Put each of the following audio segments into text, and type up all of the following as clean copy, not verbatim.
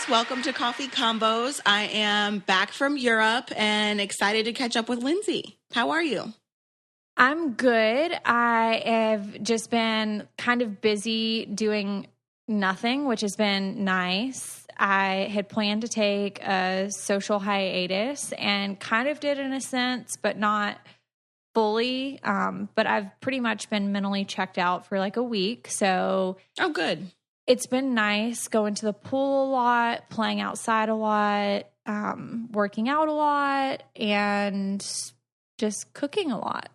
guys. Welcome to Coffee Combos. I am back from Europe and excited to catch up with Lindsie. How are you? I'm good. I have just been kind of busy doing nothing, which has been nice. I had planned to take a social hiatus and kind of did in a sense, but not fully. But I've pretty much been mentally checked out for like a week. So, oh, good. It's been nice going to the pool a lot, playing outside a lot, working out a lot, and just cooking a lot.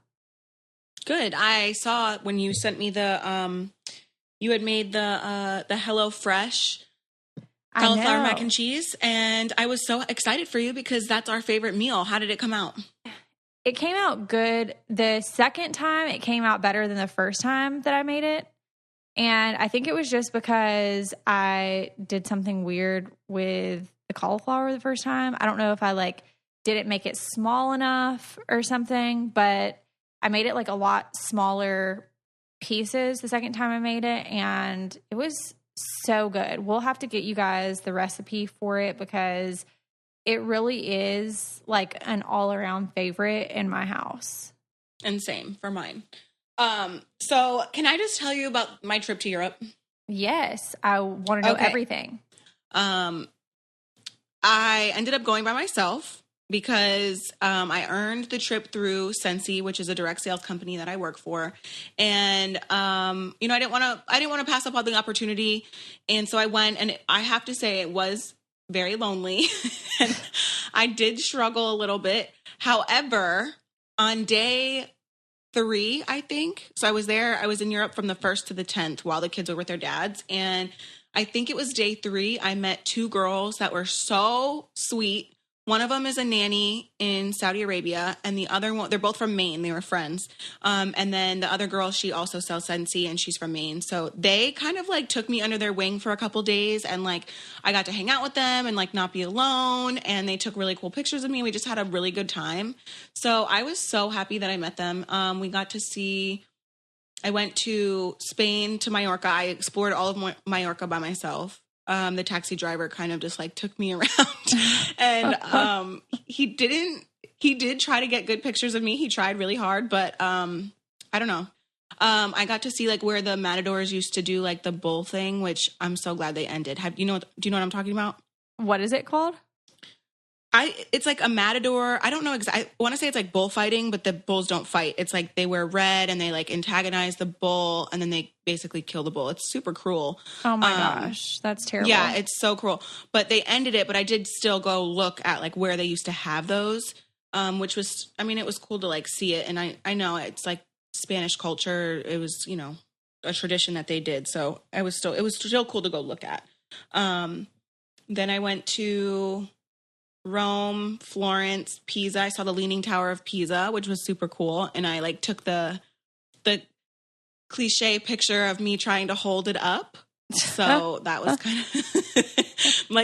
Good. I saw when you sent me the, you had made the Hello Fresh cauliflower mac and cheese, and I was so excited for you because that's our favorite meal. How did it come out? It came out good. The second time, it came out better than the first time that I made it. And I think it was just because I did something weird with the cauliflower the first time. I don't know if I didn't make it small enough or something, but I made it like a lot smaller pieces the second time I made it, and it was so good. We'll have to get you guys the recipe for it because it really is like an all-around favorite in my house. And same for mine. So can I just tell you about my trip to Europe? Yes. I want to know everything. I ended up going by myself because, I earned the trip through Lindsie, which is a direct sales company that I work for. And, I didn't want to pass up on the opportunity. And so I went, and I have to say it was very lonely. And I did struggle a little bit. However, on day 3, I think. So I was in Europe from the 1st to the 10th while the kids were with their dads. And I think it was day 3. I met 2 girls that were so sweet. One of them is a nanny in Saudi Arabia, and the other one, they're both from Maine. They were friends. And then the other girl, she also sells Lindsie, and she's from Maine. So they kind of took me under their wing for a couple days, and I got to hang out with them and not be alone. And they took really cool pictures of me. We just had a really good time. So I was so happy that I met them. I went to Spain, to Mallorca. I explored all of Mallorca by myself. The taxi driver kind of just took me around, and he did try to get good pictures of me. He tried really hard, but I don't know. I got to see where the matadors used to do the bull thing, which I'm so glad they ended. Do you know what I'm talking about? What is it called? It's like a matador. I don't know exactly. I want to say it's like bullfighting, but the bulls don't fight. It's they wear red and they antagonize the bull, and then they basically kill the bull. It's super cruel. Oh my gosh, that's terrible. Yeah, it's so cruel. But they ended it. But I did still go look at where they used to have those, which was, it was cool to see it. And I know it's Spanish culture. It was a tradition that they did. So it was still cool to go look at. Then I went to Rome, Florence, Pisa. I saw the Leaning Tower of Pisa, which was super cool. And I took the cliche picture of me trying to hold it up. So that was kind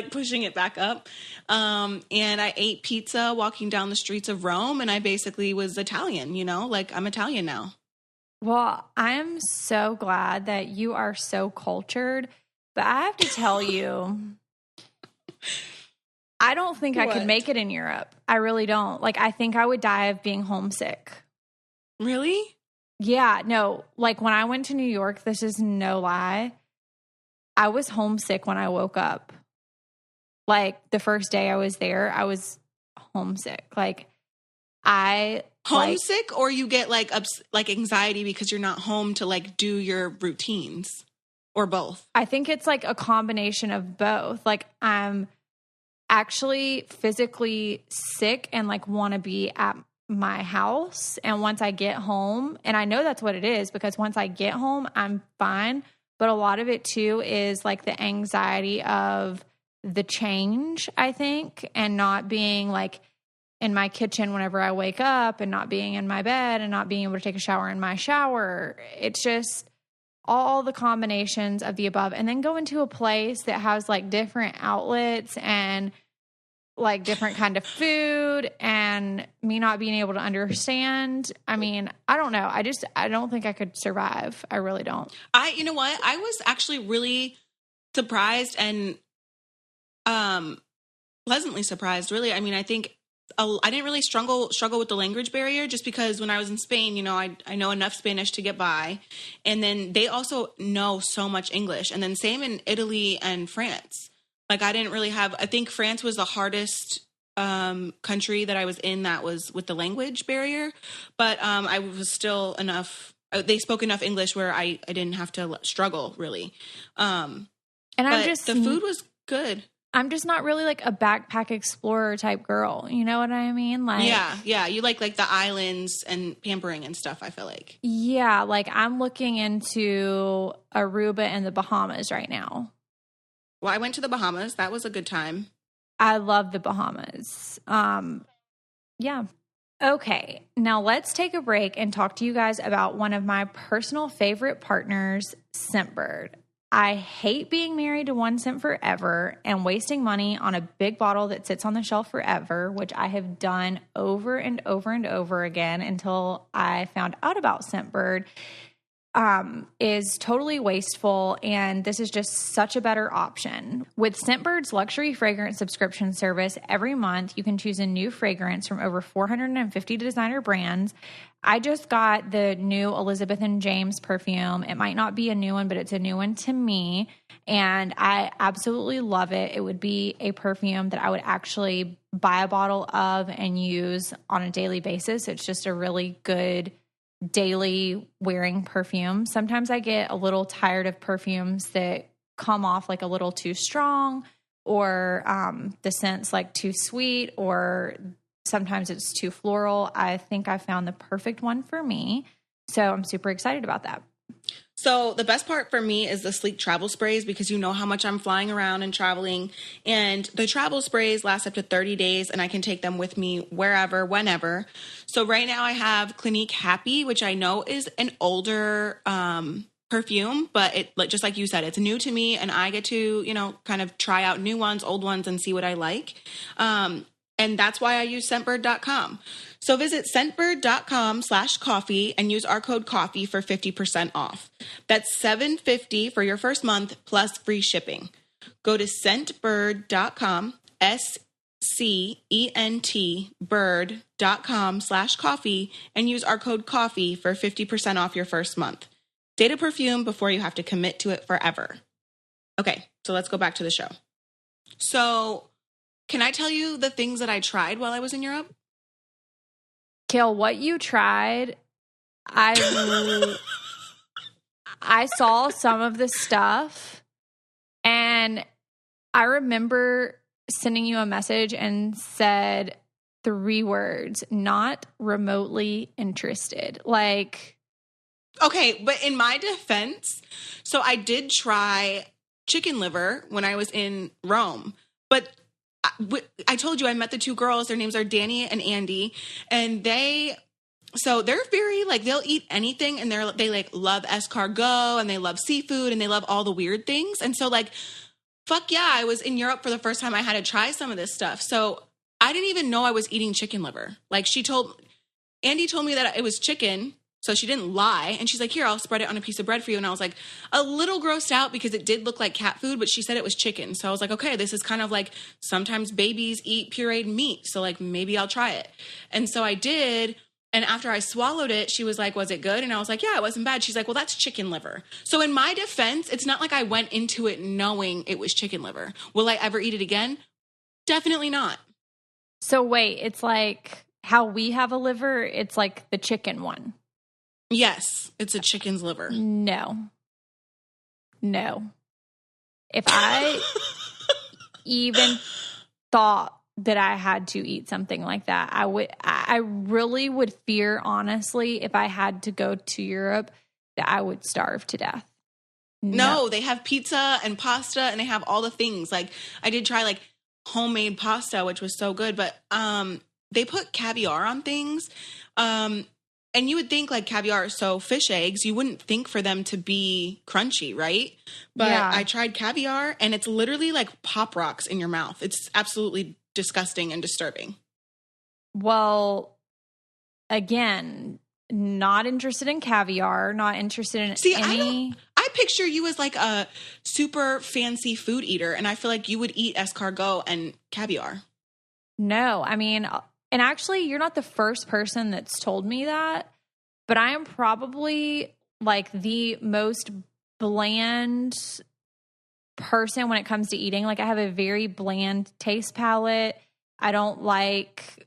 of pushing it back up. And I ate pizza walking down the streets of Rome, and I basically was Italian, I'm Italian now. Well, I am so glad that you are so cultured, but I have to tell you, I don't think I could make it in Europe. I really don't. I think I would die of being homesick. Really? Yeah, no. When I went to New York, this is no lie, I was homesick when I woke up. The first day I was there, I was homesick. Homesick, or you get anxiety because you're not home to do your routines, or both? I think it's a combination of both. I'm actually physically sick and want to be at my house. And once I get home, and I know that's what it is because once I get home, I'm fine. But a lot of it too is the anxiety of the change, I think, and not being in my kitchen whenever I wake up, and not being in my bed, and not being able to take a shower in my shower. It's just all the combinations of the above. And then go into a place that has different outlets and different kind of food, and me not being able to understand. I don't know. I don't think I could survive. I really don't. You know what? I was actually really surprised and pleasantly surprised, really. I mean, I think I didn't really struggle with the language barrier, just because when I was in Spain, you know, I know enough Spanish to get by. And then they also know so much English. And then same in Italy and France. Like, I didn't really have, I think France was the hardest country that I was in that was with the language barrier. But I was still enough, they spoke enough English where I didn't have to struggle, really. And the food was good. I'm just not really like a backpack explorer type girl. You know what I mean? Like, yeah. You like the islands and pampering and stuff, I feel like. Yeah. Like, I'm looking into Aruba and the Bahamas right now. Well, I went to the Bahamas. That was a good time. I love the Bahamas. Yeah. Okay. Now let's take a break and talk to you guys about one of my personal favorite partners, Scentbird. I hate being married to one scent forever and wasting money on a big bottle that sits on the shelf forever, which I have done over and over and over again until I found out about Scentbird, is totally wasteful, and this is just such a better option. With Scentbird's luxury fragrance subscription service, every month you can choose a new fragrance from over 450 designer brands. I just got the new Elizabeth and James perfume. It might not be a new one, but it's a new one to me, and I absolutely love it. It would be a perfume that I would actually buy a bottle of and use on a daily basis. It's just a really good daily wearing perfume. Sometimes I get a little tired of perfumes that come off like a little too strong, or the scent's like too sweet, or sometimes it's too floral. I think I found the perfect one for me. So I'm super excited about that. So the best part for me is the sleek travel sprays, because you know how much I'm flying around and traveling, and the travel sprays last up to 30 days and I can take them with me wherever, whenever. So right now I have Clinique Happy, which I know is an older perfume, but it, just like you said, it's new to me, and I get to, you know, kind of try out new ones, old ones, and see what I like. And that's why I use Scentbird.com. So visit Scentbird.com/coffee and use our code coffee for 50% off. That's $7.50 for your first month plus free shipping. Go to Scentbird.com, SCENT bird.com/coffee, and use our code coffee for 50% off your first month. Date a perfume before you have to commit to it forever. Okay, so let's go back to the show. So, can I tell you the things that I tried while I was in Europe? Kail, what you tried, I saw some of the stuff, and I remember sending you a message and said 3 words, not remotely interested. Like, okay, but in my defense, so I did try chicken liver when I was in Rome, but I told you I met the 2 girls. Their names are Danny and Andy, and they're very like, they'll eat anything, and they like love escargot, and they love seafood, and they love all the weird things. And so like, fuck yeah, I was in Europe for the first time. I had to try some of this stuff. So I didn't even know I was eating chicken liver. Like, Andy told me that it was chicken, so she didn't lie. And she's like, here, I'll spread it on a piece of bread for you. And I was like a little grossed out because it did look like cat food, but she said it was chicken. So I was like, okay, this is kind of like, sometimes babies eat pureed meat, so like maybe I'll try it. And so I did. And after I swallowed it, she was like, was it good? And I was like, yeah, it wasn't bad. She's like, well, that's chicken liver. So in my defense, it's not like I went into it knowing it was chicken liver. Will I ever eat it again? Definitely not. So wait, it's like how we have a liver, it's like the chicken one. Yes, it's a chicken's liver. No. If I even thought that I had to eat something like that, I really would fear, honestly, if I had to go to Europe, that I would starve to death. No, they have pizza and pasta, and they have all the things. Like, I did try like homemade pasta, which was so good, but they put caviar on things. And you would think like caviar, so fish eggs, you wouldn't think for them to be crunchy, right? But yeah. I tried caviar, and it's literally like Pop Rocks in your mouth. It's absolutely disgusting and disturbing. Well, again, not interested in caviar, not interested in any... I picture you as like a super fancy food eater, and I feel like you would eat escargot and caviar. No, I mean, and actually, you're not the first person that's told me that, but I am probably like the most bland person when it comes to eating. Like, I have a very bland taste palette. I don't like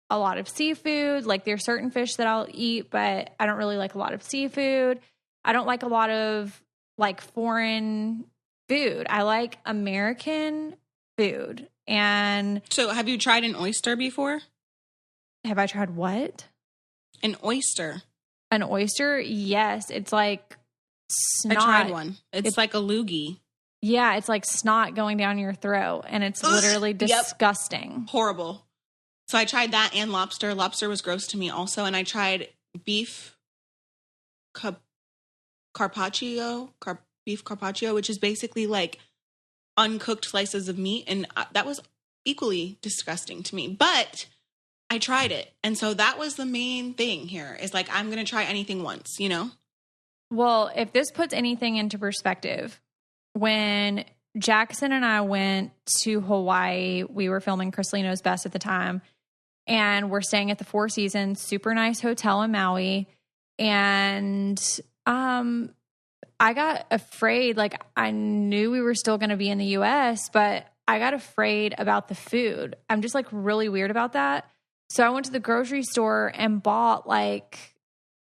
a lot of seafood. Like, there's certain fish that I'll eat, but I don't really like a lot of seafood. I don't like a lot of like foreign food. I like American food. And so have you tried an oyster before? have I tried what? An oyster. An oyster? Yes. It's like snot. I tried one. It's like a loogie. Yeah, it's like snot going down your throat, and it's literally disgusting. Yep. Horrible. So I tried that and lobster. Lobster was gross to me also. And I tried beef carpaccio, which is basically like uncooked slices of meat. And that was equally disgusting to me. But I tried it. And so that was the main thing here is like, I'm going to try anything once, you know? Well, if this puts anything into perspective, when Jackson and I went to Hawaii, we were filming Chrisley Knows Best at the time, and we're staying at the Four Seasons, super nice hotel in Maui. And I got afraid, like I knew we were still going to be in the US, but I got afraid about the food. I'm just like really weird about that. So I went to the grocery store and bought like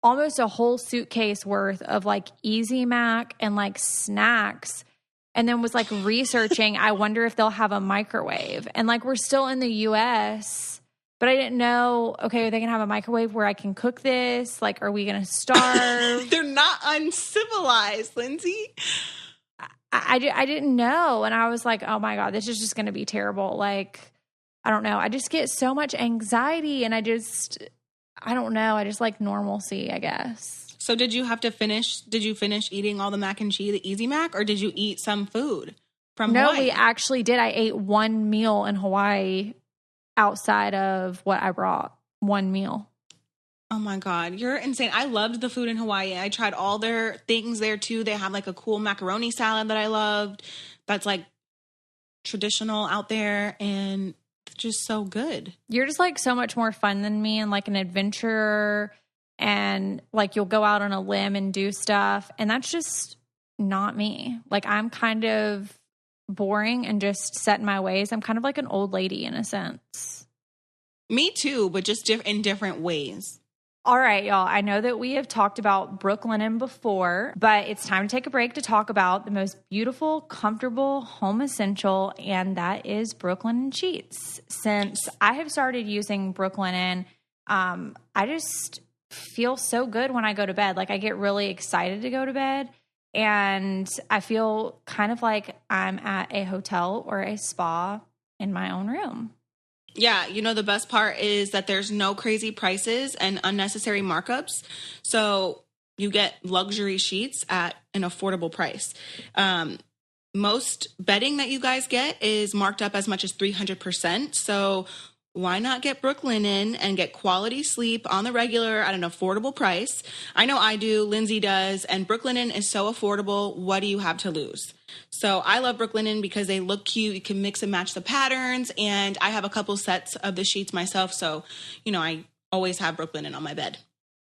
almost a whole suitcase worth of like Easy Mac and like snacks, and then was like researching, I wonder if they'll have a microwave. And like we're still in the US, but I didn't know, okay, are they going to have a microwave where I can cook this? Like, are we going to starve? They're not uncivilized, Lindsie. I didn't know. And I was like, oh my God, this is just going to be terrible. Like, I don't know. I just get so much anxiety, and I don't know. I just like normalcy, I guess. So did you finish eating all the mac and cheese, the Easy Mac, or did you eat some food from Hawaii? No, we actually did. I ate one meal in Hawaii outside of what I brought. One meal. Oh my God, you're insane. I loved the food in Hawaii. I tried all their things there too. They have like a cool macaroni salad that I loved. That's like traditional out there and just so good. You're just like so much more fun than me and like an adventurer, and like you'll go out on a limb and do stuff. And that's just not me. Like I'm kind of boring and just set in my ways. I'm kind of like an old lady in a sense. Me too, but just in different ways. All right, y'all. I know that we have talked about Brooklinen before, but it's time to take a break to talk about the most beautiful, comfortable home essential, and that is Brooklinen sheets. Since I have started using Brooklinen, I just feel so good when I go to bed. Like I get really excited to go to bed, and I feel kind of like I'm at a hotel or a spa in my own room. Yeah, you know, the best part is that there's no crazy prices and unnecessary markups. So you get luxury sheets at an affordable price. Most bedding that you guys get is marked up as much as 300%. So why not get Brooklinen and get quality sleep on the regular at an affordable price? I know I do, Lindsie does, and Brooklinen is so affordable. What do you have to lose? So I love Brooklinen because they look cute. You can mix and match the patterns, and I have a couple sets of the sheets myself. So, you know, I always have Brooklinen on my bed.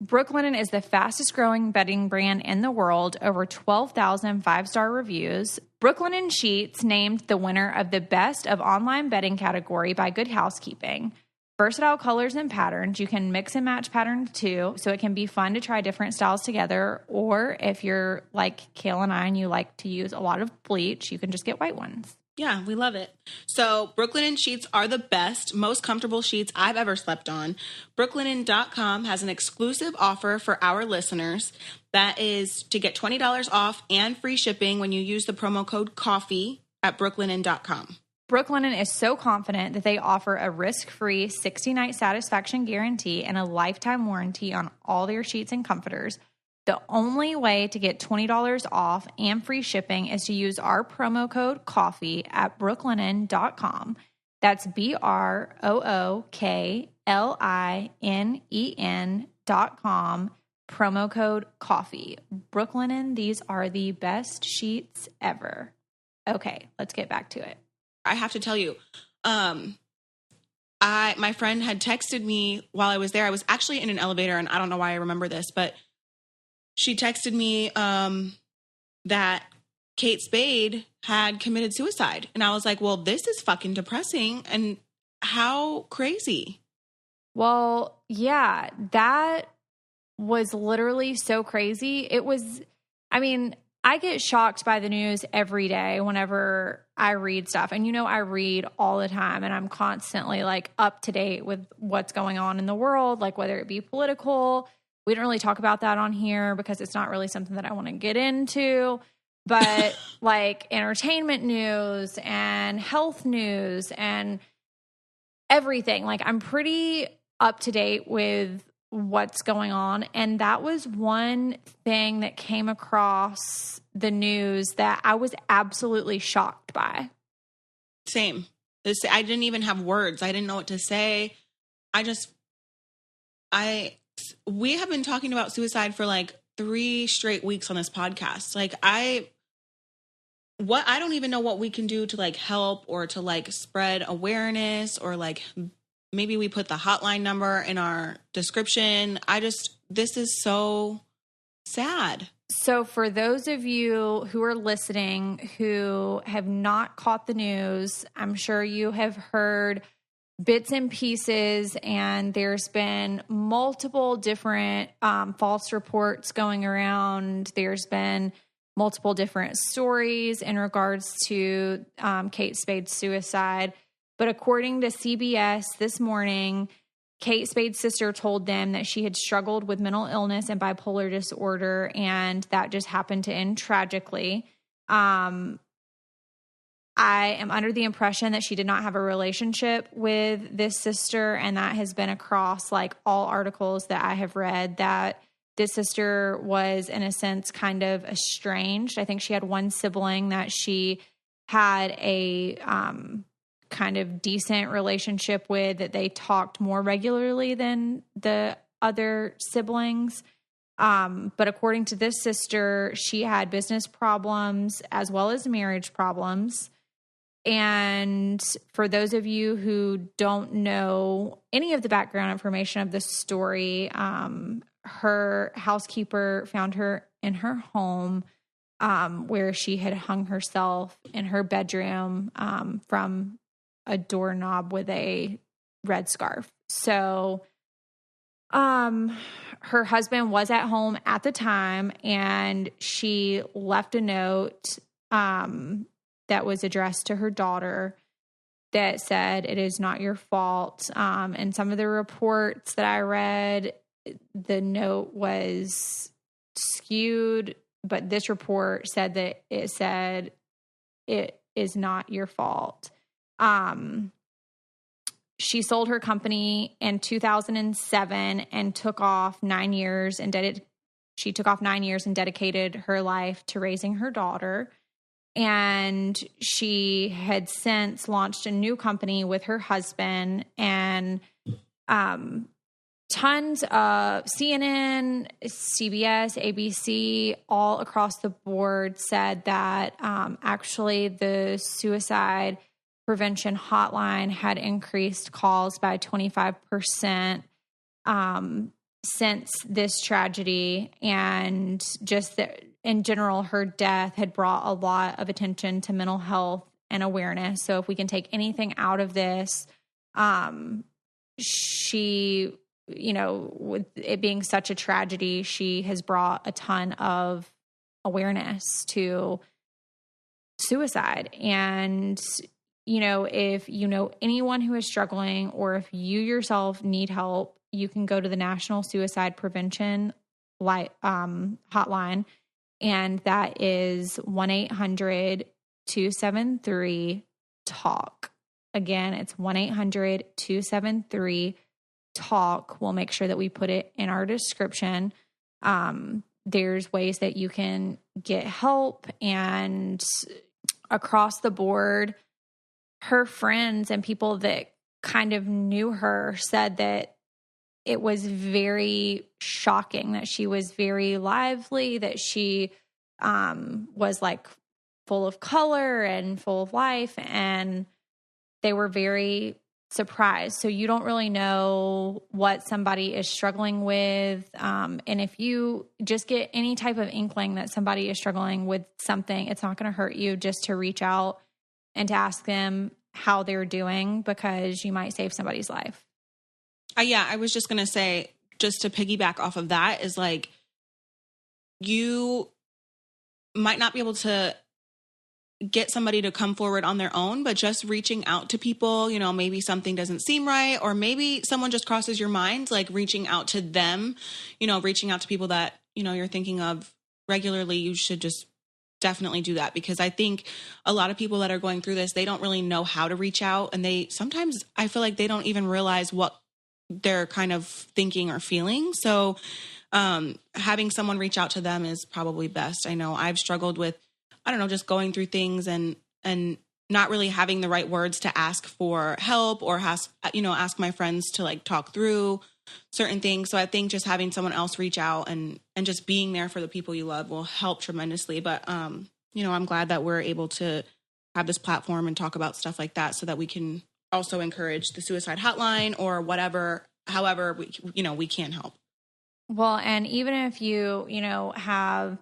Brooklinen is the fastest growing bedding brand in the world, over 12,000 five-star reviews. Brooklinen Sheets named the winner of the Best of Online Bedding category by Good Housekeeping. Versatile colors and patterns. You can mix and match patterns too, so it can be fun to try different styles together. Or if you're like Kail and I and you like to use a lot of bleach, you can just get white ones. Yeah, we love it. So Brooklinen sheets are the best, most comfortable sheets I've ever slept on. Brooklinen.com has an exclusive offer for our listeners. That is to get $20 off and free shipping when you use the promo code COFFEE at Brooklinen.com. Brooklinen is so confident that they offer a risk-free 60-night satisfaction guarantee and a lifetime warranty on all their sheets and comforters. The only way to get $20 off and free shipping is to use our promo code COFFEE at Brooklinen.com. That's BROOKLINEN.com. promo code coffee. Brooklinen, these are the best sheets ever. Okay, let's get back to it. I have to tell you, my friend had texted me while I was there. I was actually in an elevator, and I don't know why I remember this, but she texted me that Kate Spade had committed suicide. And I was like, well, this is fucking depressing. And how crazy. Well, yeah, that was literally so crazy. It was, I mean, I get shocked by the news every day whenever I read stuff. And, you know, I read all the time and I'm constantly like up to date with what's going on in the world, like whether it be political. We don't really talk about that on here because it's not really something that I want to get into. But like entertainment news and health news and everything, like I'm pretty up to date with what's going on. And that was one thing that came across the news that I was absolutely shocked by. Same. I didn't even have words. I didn't know what to say. We have been talking about suicide for like 3 straight weeks on this podcast. Like I don't even know what we can do to like help or to like spread awareness, or like maybe we put the hotline number in our description. This is so sad. So for those of you who are listening who have not caught the news, I'm sure you have heard bits and pieces, and there's been multiple different false reports going around. There's been multiple different stories in regards to Kate Spade's suicide. But according to CBS this morning, Kate Spade's sister told them that she had struggled with mental illness and bipolar disorder, and that just happened to end tragically. I am under the impression that she did not have a relationship with this sister, and that has been across like all articles that I have read, that this sister was in a sense kind of estranged. I think she had one sibling that she had a kind of decent relationship with, that they talked more regularly than the other siblings. But according to this sister, she had business problems as well as marriage problems. And for those of you who don't know any of the background information of this story, her housekeeper found her in her home, where she had hung herself in her bedroom from a doorknob with a red scarf. So her husband was at home at the time, and she left a note that was addressed to her daughter that said, "It is not your fault." And some of the reports that I read, the note was skewed, but this report said that it said, "It is not your fault." She sold her company in 2007 and took off 9 years and she took off 9 years and dedicated her life to raising her daughter. And she had since launched a new company with her husband, and tons of CNN, CBS, ABC, all across the board said that actually the Suicide Prevention Hotline had increased calls by 25% since this tragedy, and just that in general, her death had brought a lot of attention to mental health and awareness. So if we can take anything out of this, she, you know, with it being such a tragedy, she has brought a ton of awareness to suicide. And, you know, if you know anyone who is struggling, or if you yourself need help, you can go to the National Suicide Prevention Hotline. And that is 1-800-273-TALK. Again, it's 1-800-273-TALK. We'll make sure that we put it in our description. There's ways that you can get help, and across the board, her friends and people that kind of knew her said that it was very shocking that she was very lively, that she was like full of color and full of life, and they were very surprised. So you don't really know what somebody is struggling with. And if you just get any type of inkling that somebody is struggling with something, it's not going to hurt you just to reach out and to ask them how they're doing, because you might save somebody's life. Yeah, I was just going to say, just to piggyback off of that, is like, you might not be able to get somebody to come forward on their own, but just reaching out to people, you know, maybe something doesn't seem right, or maybe someone just crosses your mind, like reaching out to them, you know, reaching out to people that, you know, you're thinking of regularly. You should just definitely do that, because I think a lot of people that are going through this, they don't really know how to reach out. And sometimes I feel like they don't even realize what they're kind of thinking or feeling. So having someone reach out to them is probably best. I know I've struggled with, I don't know, just going through things and not really having the right words to ask for help, or ask my friends to like talk through certain things. So I think just having someone else reach out and just being there for the people you love will help tremendously. But, you know, I'm glad that we're able to have this platform and talk about stuff like that, so that we can also encourage the suicide hotline or however we can help. Well, and even if you have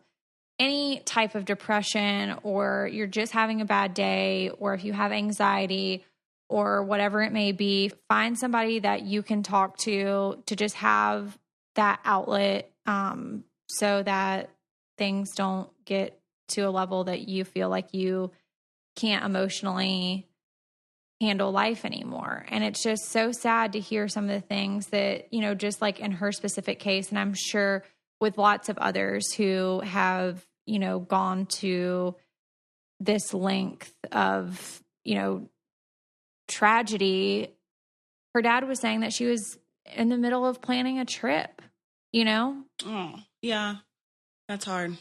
any type of depression, or you're just having a bad day, or if you have anxiety or whatever it may be, find somebody that you can talk to just have that outlet, so that things don't get to a level that you feel like you can't emotionally handle life anymore. And it's just so sad to hear some of the things that, you know, just like in her specific case, and I'm sure with lots of others who have, you know, gone to this length of, you know, tragedy. Her dad was saying that she was in the middle of planning a trip, you know? Oh, yeah, that's hard.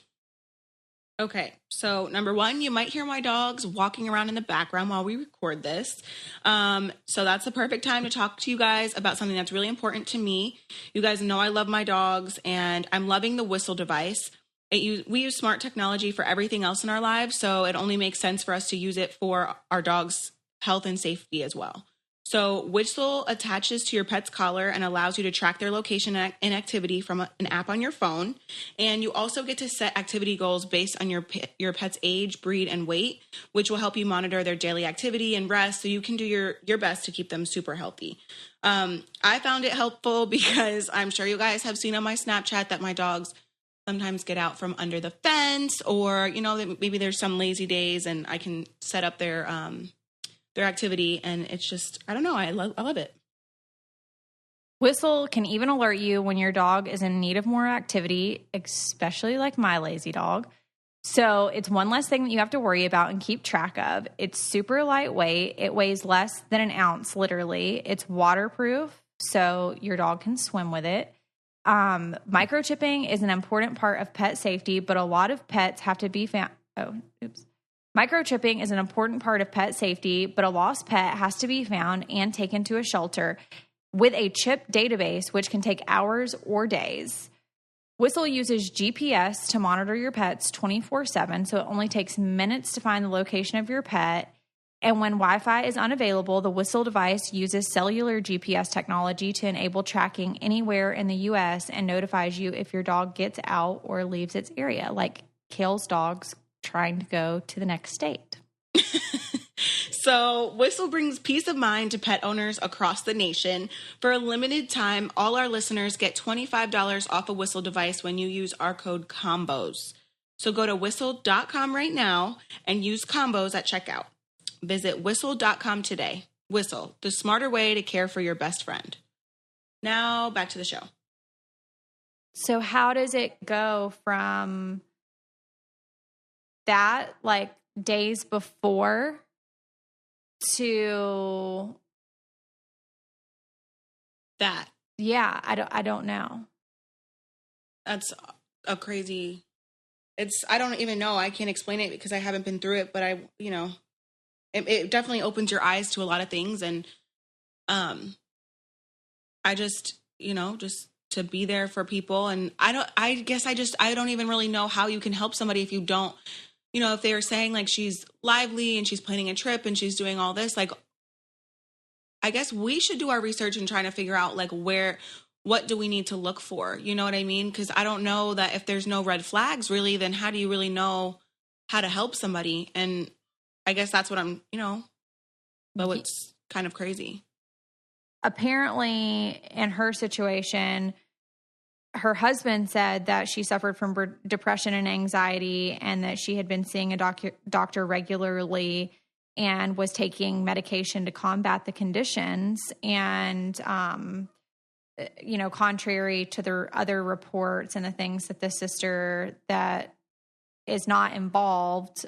Okay, so number one, you might hear my dogs walking around in the background while we record this. So that's the perfect time to talk to you guys about something that's really important to me. You guys know I love my dogs, and I'm loving the Whistle device. We use smart technology for everything else in our lives, so it only makes sense for us to use it for our dog's health and safety as well. So Whistle attaches to your pet's collar and allows you to track their location and activity from an app on your phone. And you also get to set activity goals based on your pet's age, breed, and weight, which will help you monitor their daily activity and rest, so you can do your best to keep them super healthy. I found it helpful because I'm sure you guys have seen on my Snapchat that my dogs sometimes get out from under the fence, or, you know, maybe there's some lazy days and I can set up their activity, and it's just, I don't know, I love it. Whistle can even alert you when your dog is in need of more activity, especially like my lazy dog. So it's one less thing that you have to worry about and keep track of. It's super lightweight. It weighs less than an ounce, literally. It's waterproof, so your dog can swim with it. Microchipping is an important part of pet safety, but a lot of pets have to be found. Microchipping is an important part of pet safety, but a lost pet has to be found and taken to a shelter with a chip database, which can take hours or days. Whistle uses GPS to monitor your pets 24/7, so it only takes minutes to find the location of your pet. And when Wi-Fi is unavailable, the Whistle device uses cellular GPS technology to enable tracking anywhere in the U.S. and notifies you if your dog gets out or leaves its area, like Kail's dog's trying to go to the next state. So Whistle brings peace of mind to pet owners across the nation. For a limited time, all our listeners get $25 off a Whistle device when you use our code COMBOS. So go to whistle.com right now and use COMBOS at checkout. Visit whistle.com today. Whistle, the smarter way to care for your best friend. Now back to the show. So how does it go from that, like days before, to that? Yeah, I don't know. That's a crazy, I don't even know. I can't explain it because I haven't been through it, but it definitely opens your eyes to a lot of things. And I just, just to be there for people. And I don't even really know how you can help somebody if you don't, if they were saying like she's lively and she's planning a trip and she's doing all this, like, I guess we should do our research and trying to figure out like what do we need to look for? You know what I mean? Because I don't know that if there's no red flags really, then how do you really know how to help somebody? And I guess that's what but it's kind of crazy. Apparently in her situation, her husband said that she suffered from depression and anxiety and that she had been seeing a doctor regularly and was taking medication to combat the conditions. And, contrary to the other reports and the things that the sister that is not involved,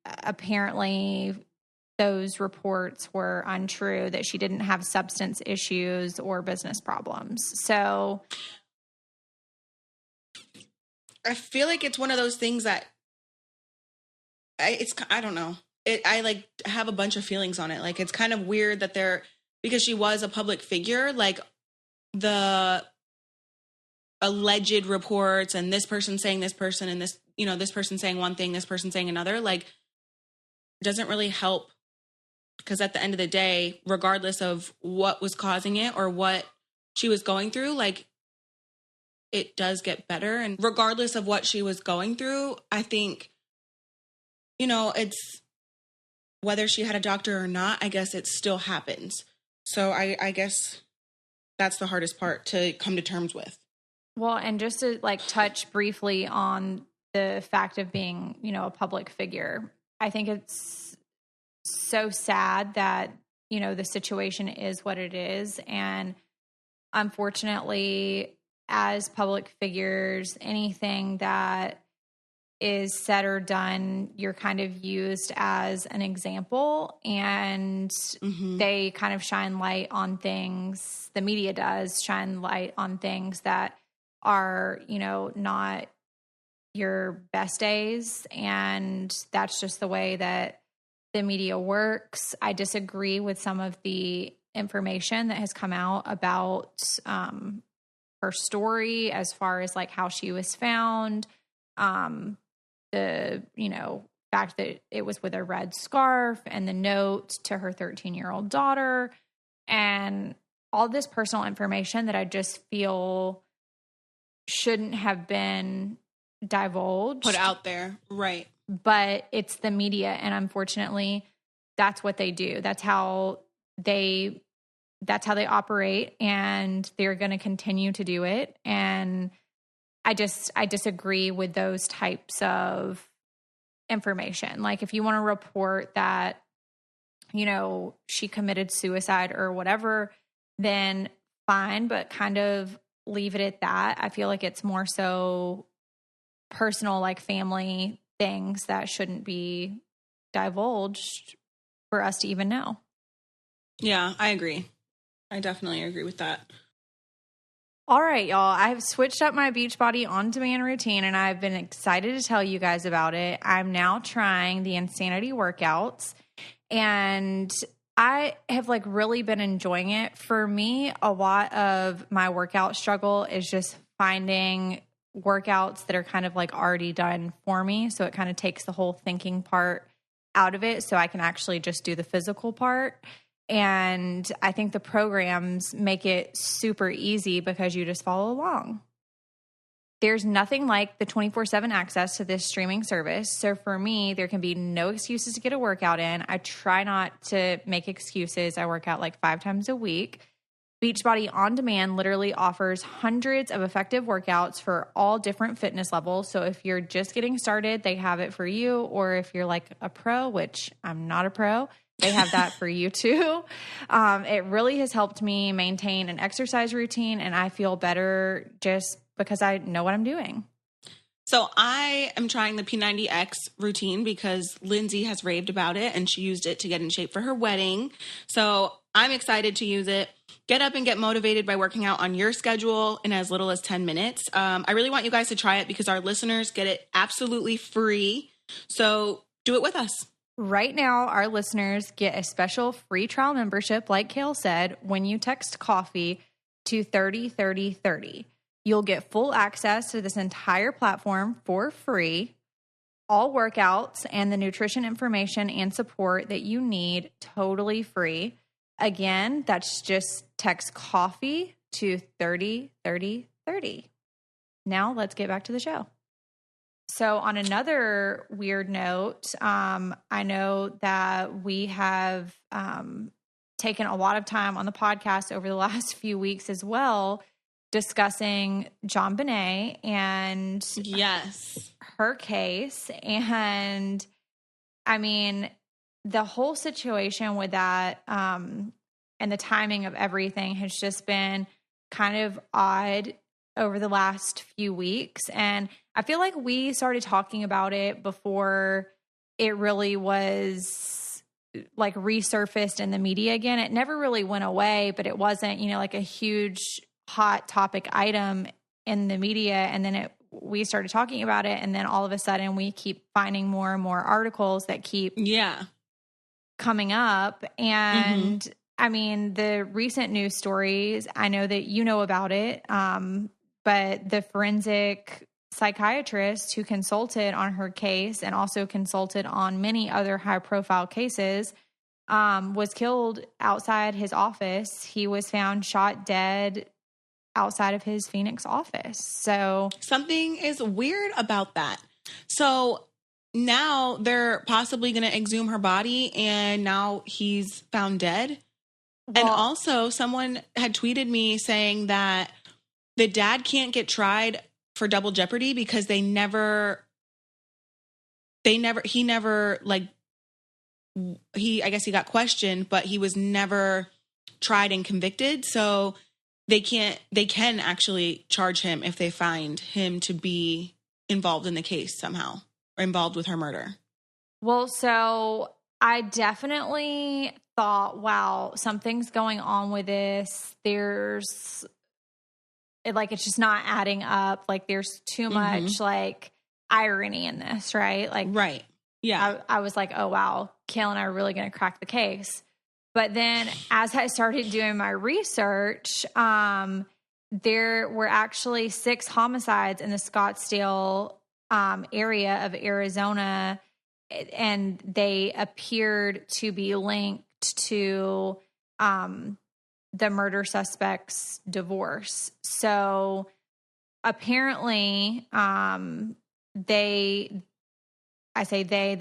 apparently those reports were untrue, that she didn't have substance issues or business problems. So I feel like it's one of those things that I don't know. I like have a bunch of feelings on it. Like, it's kind of weird that because she was a public figure, like the alleged reports and this person saying this person and this, this person saying one thing, this person saying another, like, doesn't really help. Because at the end of the day, regardless of what was causing it or what she was going through, like, it does get better. And regardless of what she was going through, I think, it's whether she had a doctor or not, I guess it still happens. So I guess that's the hardest part to come to terms with. Well, and just to like touch briefly on the fact of being, a public figure, I think it's so sad that, the situation is what it is. And unfortunately, as public figures, anything that is said or done, you're kind of used as an example, and they kind of shine light on things. The media does shine light on things that are, not your best days. And that's just the way that the media works. I disagree with some of the information that has come out about her story as far as like how she was found. The, fact that it was with a red scarf and the note to her 13-year-old daughter and all this personal information that I just feel shouldn't have been divulged. Put out there. Right. But it's the media, and unfortunately that's what they do. That's how they operate, and they're going to continue to do it. And I disagree with those types of information. Like, if you want to report that, she committed suicide or whatever, then fine, but kind of leave it at that. I feel like it's more so personal, like family things that shouldn't be divulged for us to even know. Yeah, I agree. I definitely agree with that. All right, y'all. I've switched up my Beachbody on-demand routine, and I've been excited to tell you guys about it. I'm now trying the Insanity workouts, and I have like really been enjoying it. For me, a lot of my workout struggle is just finding workouts that are kind of like already done for me. So it kind of takes the whole thinking part out of it, so I can actually just do the physical part. And I think the programs make it super easy because you just follow along. There's nothing like the 24/7 access to this streaming service. So for me, there can be no excuses to get a workout in. I try not to make excuses. I work out like 5 times a week. Beachbody On Demand literally offers hundreds of effective workouts for all different fitness levels. So if you're just getting started, they have it for you. Or if you're like a pro, which I'm not a pro, they have that for you too. It really has helped me maintain an exercise routine, and I feel better just because I know what I'm doing. So I am trying the P90X routine because Lindsie has raved about it, and she used it to get in shape for her wedding. So I'm excited to use it. Get up and get motivated by working out on your schedule in as little as 10 minutes. I really want you guys to try it because our listeners get it absolutely free. So do it with us. Right now, our listeners get a special free trial membership, like Kail said, when you text coffee to 303030. You'll get full access to this entire platform for free, all workouts and the nutrition information and support that you need totally free. Again, that's just text coffee to 303030. Now let's get back to the show. So on another weird note, I know that we have taken a lot of time on the podcast over the last few weeks as well, discussing JonBenet and yes, her case. And I mean, the whole situation with that and the timing of everything has just been kind of odd over the last few weeks. And I feel like we started talking about it before it really was like resurfaced in the media again. It never really went away, but it wasn't, like a huge hot topic item in the media. And then we started talking about it. And then all of a sudden we keep finding more and more articles that keep coming up. And I mean, the recent news stories, I know that you know about it. But the forensic psychiatrist who consulted on her case and also consulted on many other high-profile cases was killed outside his office. He was found shot dead outside of his Phoenix office. So something is weird about that. So now they're possibly going to exhume her body, and now he's found dead. Well, and also someone had tweeted me saying that the dad can't get tried for double jeopardy because he never I guess he got questioned, but he was never tried and convicted. So they can actually charge him if they find him to be involved in the case somehow or involved with her murder. Well, so I definitely thought, wow, something's going on with this. It's just not adding up. Like there's too much like irony in this, right? Like, right. Yeah. I was like, oh wow, Kail and I are really going to crack the case. But then as I started doing my research, there were actually 6 homicides in the Scottsdale area of Arizona, and they appeared to be linked to the murder suspect's divorce. So apparently, the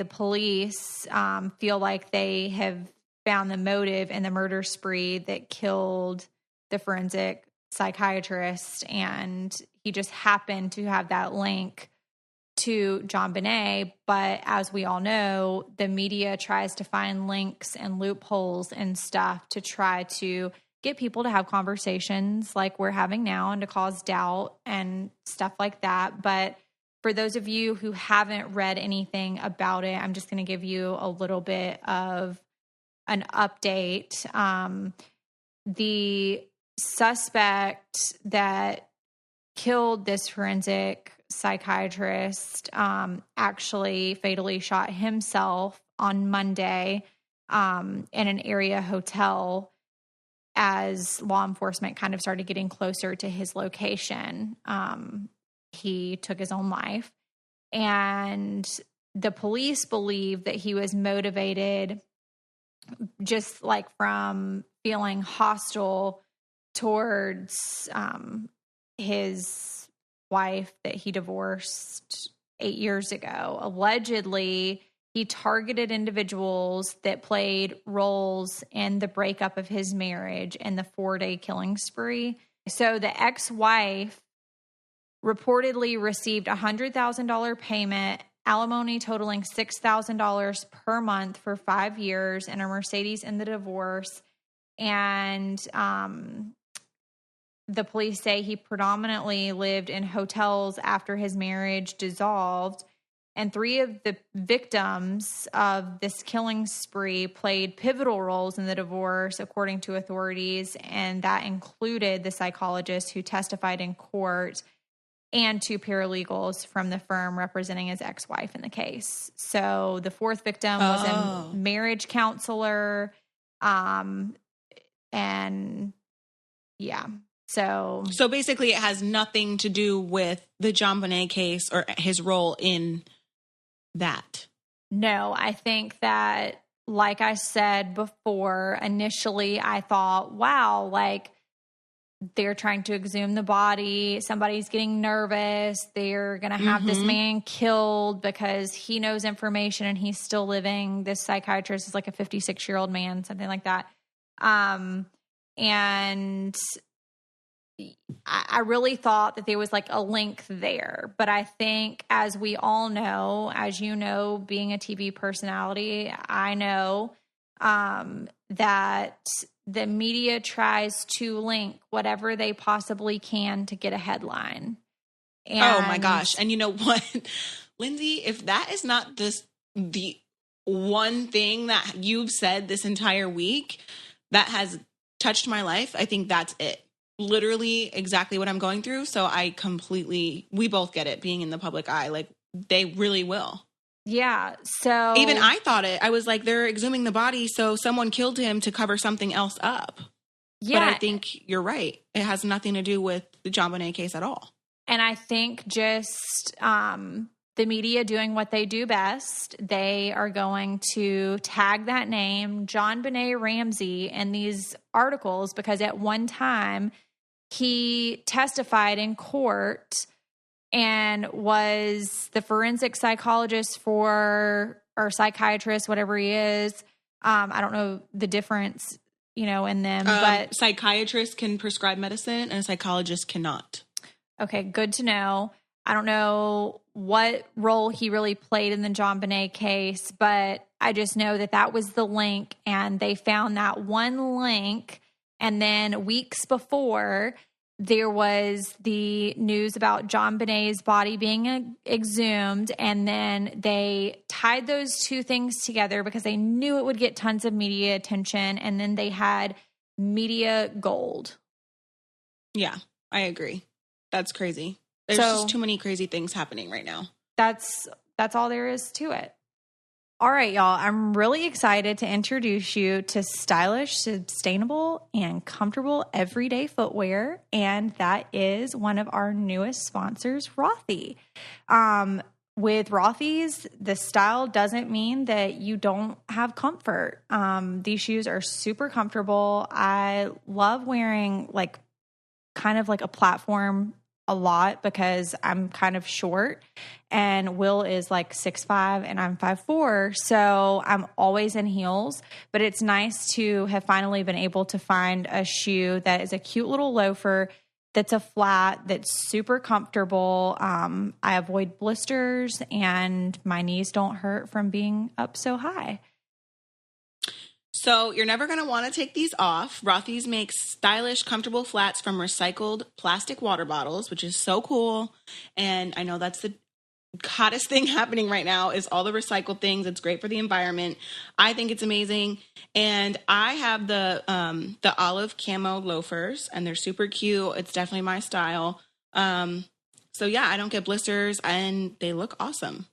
police feel like they have found the motive in the murder spree that killed the forensic psychiatrist, and he just happened to have that link to JonBenet. But as we all know, the media tries to find links and loopholes and stuff to try to get people to have conversations like we're having now and to cause doubt and stuff like that. But for those of you who haven't read anything about it, I'm just going to give you a little bit of an update. The suspect that killed this forensic psychiatrist actually fatally shot himself on Monday in an area hotel as law enforcement kind of started getting closer to his location. He took his own life, and the police believe that he was motivated just like from feeling hostile towards his wife that he divorced 8 years ago. Allegedly, he targeted individuals that played roles in the breakup of his marriage and the 4-day killing spree. So the ex-wife reportedly received a $100,000 payment, alimony totaling $6,000 per month for 5 years, and a Mercedes in the divorce. And the police say he predominantly lived in hotels after his marriage dissolved. And 3 of the victims of this killing spree played pivotal roles in the divorce, according to authorities. And that included the psychologist who testified in court. and 2 paralegals from the firm representing his ex-wife in the case. So the 4th victim was a marriage counselor. And yeah, so basically it has nothing to do with the JonBenet case or his role in that. No, I think that, like I said before, initially I thought, wow, like they're trying to exhume the body. Somebody's getting nervous. They're going to have this man killed because he knows information and he's still living. This psychiatrist is like a 56-year-old man, something like that. And I really thought that there was like a link there. But I think, as we all know, as you know, being a TV personality, I know that the media tries to link whatever they possibly can to get a headline. And oh my gosh. And you know what, Lindsie, if that is not the one thing that you've said this entire week that has touched my life, I think that's it. Literally exactly what I'm going through. So we both get it, being in the public eye. Like, they really will. Yeah. So even I thought it. I was like, they're exhuming the body, so someone killed him to cover something else up. Yeah. But I think you're right. It has nothing to do with the JonBenet case at all. And I think just the media doing what they do best, they are going to tag that name, JonBenet Ramsey, in these articles, because at one time he testified in court and was the forensic psychologist or psychiatrist, whatever he is. I don't know the difference, in them. But psychiatrists can prescribe medicine and a psychologist cannot. Okay, good to know. I don't know what role he really played in the JonBenet case, but I just know that was the link, and they found that one link. And then weeks before, there was the news about JonBenet's body being exhumed, and then they tied those two things together because they knew it would get tons of media attention, and then they had media gold. Yeah, I agree. That's crazy. There's just too many crazy things happening right now. That's all there is to it. All right, y'all. I'm really excited to introduce you to stylish, sustainable, and comfortable everyday footwear. And that is one of our newest sponsors, Rothy. With Rothy's, the style doesn't mean that you don't have comfort. These shoes are super comfortable. I love wearing kind of like a platform a lot because I'm kind of short, and Will is like 6'5" and I'm 5'4". So I'm always in heels, but it's nice to have finally been able to find a shoe that is a cute little loafer that's a flat, that's super comfortable. I avoid blisters and my knees don't hurt from being up so high. So you're never going to want to take these off. Rothy's makes stylish, comfortable flats from recycled plastic water bottles, which is so cool. And I know that's the hottest thing happening right now is all the recycled things. It's great for the environment. I think it's amazing. And I have the olive camo loafers, and they're super cute. It's definitely my style. So yeah, I don't get blisters, and they look awesome.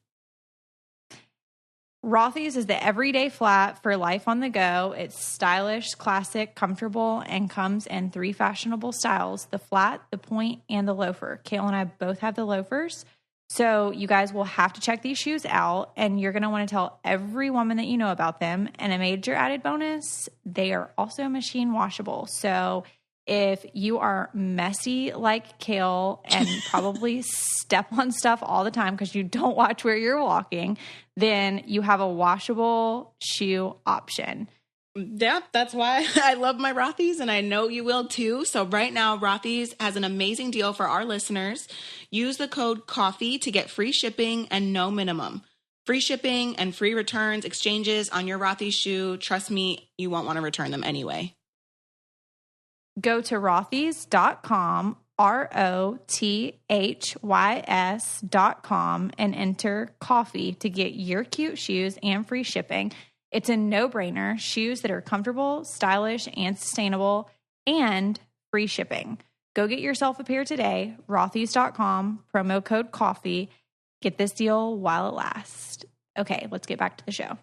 Rothy's is the everyday flat for life on the go. It's stylish, classic, comfortable, and comes in 3 fashionable styles: the flat, the point, and the loafer. Kail and I both have the loafers. So you guys will have to check these shoes out, and you're going to want to tell every woman that you know about them. And a major added bonus, they are also machine washable. So if you are messy like Kail and probably step on stuff all the time because you don't watch where you're walking, then you have a washable shoe option. Yeah, that's why I love my Rothy's, and I know you will too. So right now, Rothy's has an amazing deal for our listeners. Use the code COFFEE to get free shipping and no minimum. Free shipping and free returns, exchanges on your Rothy's shoe. Trust me, you won't want to return them anyway. Go to rothys.com, ROTHYS.com, and enter coffee to get your cute shoes and free shipping. It's a no-brainer. Shoes that are comfortable, stylish, and sustainable, and free shipping. Go get yourself a pair today, rothys.com, promo code coffee. Get this deal while it lasts. Okay, let's get back to the show.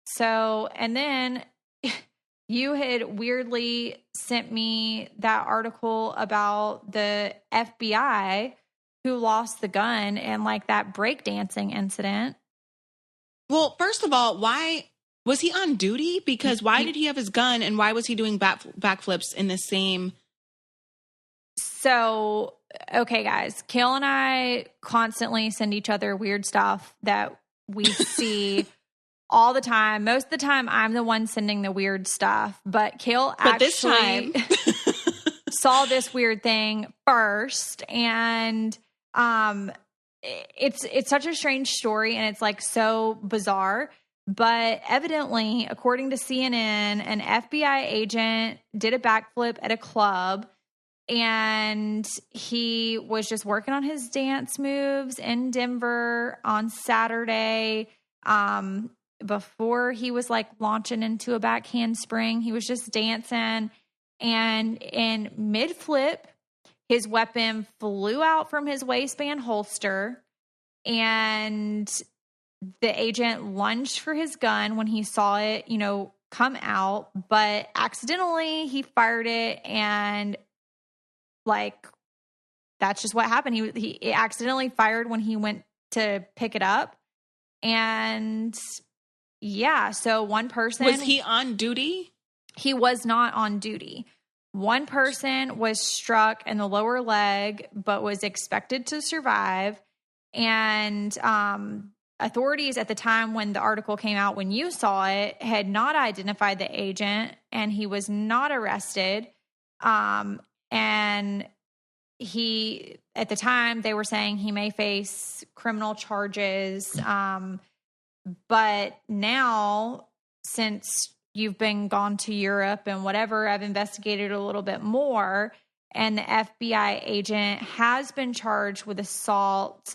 So, and then you had weirdly sent me that article about the FBI who lost the gun and like that breakdancing incident. Well, first of all, why was he on duty? Because why did he have his gun and why was he doing backflips in the same? So, okay, guys, Kail and I constantly send each other weird stuff that we see all the time. Most of the time, I'm the one sending the weird stuff, but Kail actually saw this weird thing first, and it's such a strange story, and it's like so bizarre. But evidently, according to CNN, an FBI agent did a backflip at a club, and he was just working on his dance moves in Denver on Saturday. Before he was like launching into a back handspring, he was just dancing, and in mid flip, his weapon flew out from his waistband holster, and the agent lunged for his gun when he saw it, come out, but accidentally he fired it, and like that's just what happened. He accidentally fired when he went to pick it up, and yeah, so one person... Was he on duty? He was not on duty. One person was struck in the lower leg, but was expected to survive. And authorities at the time when the article came out, when you saw it, had not identified the agent, and he was not arrested. And he, at the time, they were saying he may face criminal charges. But now, since you've been gone to Europe and whatever, I've investigated a little bit more, and the FBI agent has been charged with assault,